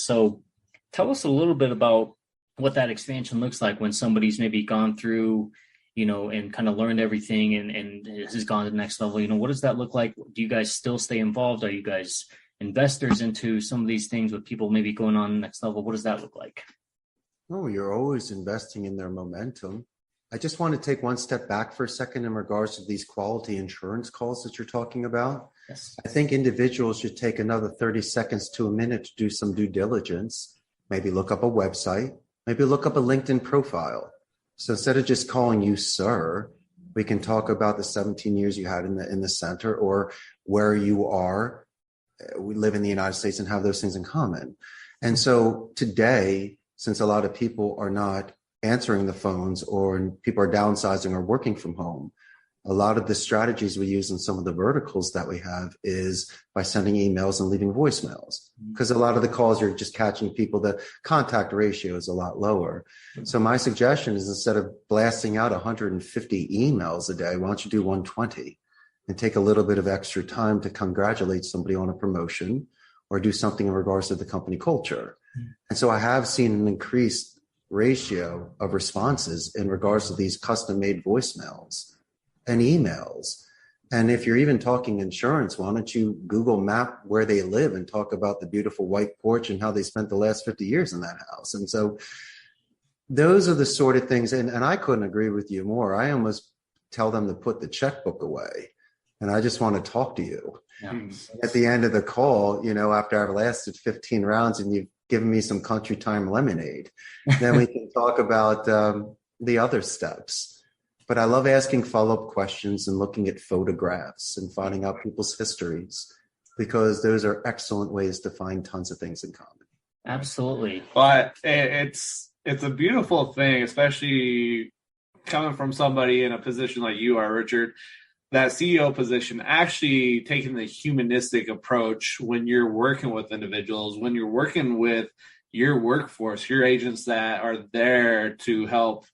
So tell us a little bit about what that expansion looks like when somebody's maybe gone through, and kind of learned everything and has gone to the next level. What does that look like? Do you guys still stay involved? Are you guys investors into some of these things with people maybe going on the next level? What does that look like? Oh, you're always investing in their momentum. I just want to take one step back for a second in regards to these quality insurance calls that you're talking about. Yes. I think individuals should take another 30 seconds to a minute to do some due diligence, maybe look up a website, maybe look up a LinkedIn profile. So instead of just calling you sir, we can talk about the 17 years you had in the center or where you are. We live in the United States and have those things in common. And so today, since a lot of people are not answering the phones or people are downsizing or working from home, a lot of the strategies we use in some of the verticals that we have is by sending emails and leaving voicemails, because a lot of the calls you're just catching people, the contact ratio is a lot lower. So my suggestion is, instead of blasting out 150 emails a day, why don't you do 120 and take a little bit of extra time to congratulate somebody on a promotion or do something in regards to the company culture. And so I have seen an increased ratio of responses in regards to these custom-made voicemails and emails. And if you're even talking insurance, why don't you Google map where they live and talk about the beautiful white porch and how they spent the last 50 years in that house. And so those are the sort of things, and I couldn't agree with you more. I almost tell them to put the checkbook away, and I just want to talk to you. Yeah. At the end of the call, after I've lasted 15 rounds and you've given me some country time lemonade, then we can talk about the other steps. But I love asking follow-up questions and looking at photographs and finding out people's histories, because those are excellent ways to find tons of things in common. Absolutely. But it's a beautiful thing, especially coming from somebody in a position like you are, Richard, that CEO position, actually taking the humanistic approach when you're working with individuals, when you're working with your workforce, your agents that are there to help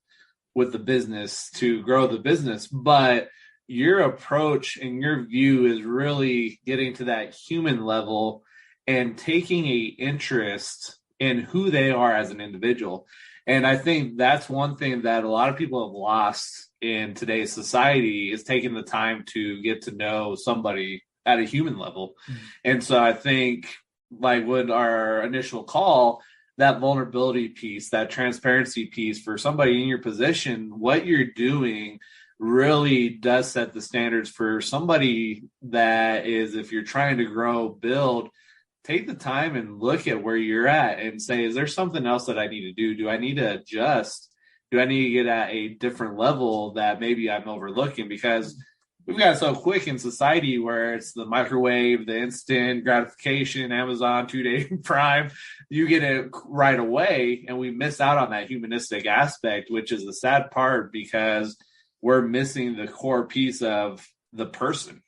with the business, to grow the business. But your approach and your view is really getting to that human level and taking an interest in who they are as an individual. And I think that's one thing that a lot of people have lost in today's society, is taking the time to get to know somebody at a human level. Mm-hmm. And so I think, like with our initial call, that vulnerability piece, that transparency piece for somebody in your position, what you're doing really does set the standards for somebody that is, if you're trying to grow, build, take the time and look at where you're at and say, is there something else that I need to do? Do I need to adjust? Do I need to get at a different level that maybe I'm overlooking? Because we've got so quick in society where it's the microwave, the instant gratification, Amazon 2-day Prime, you get it right away. And we miss out on that humanistic aspect, which is the sad part, because we're missing the core piece of the person.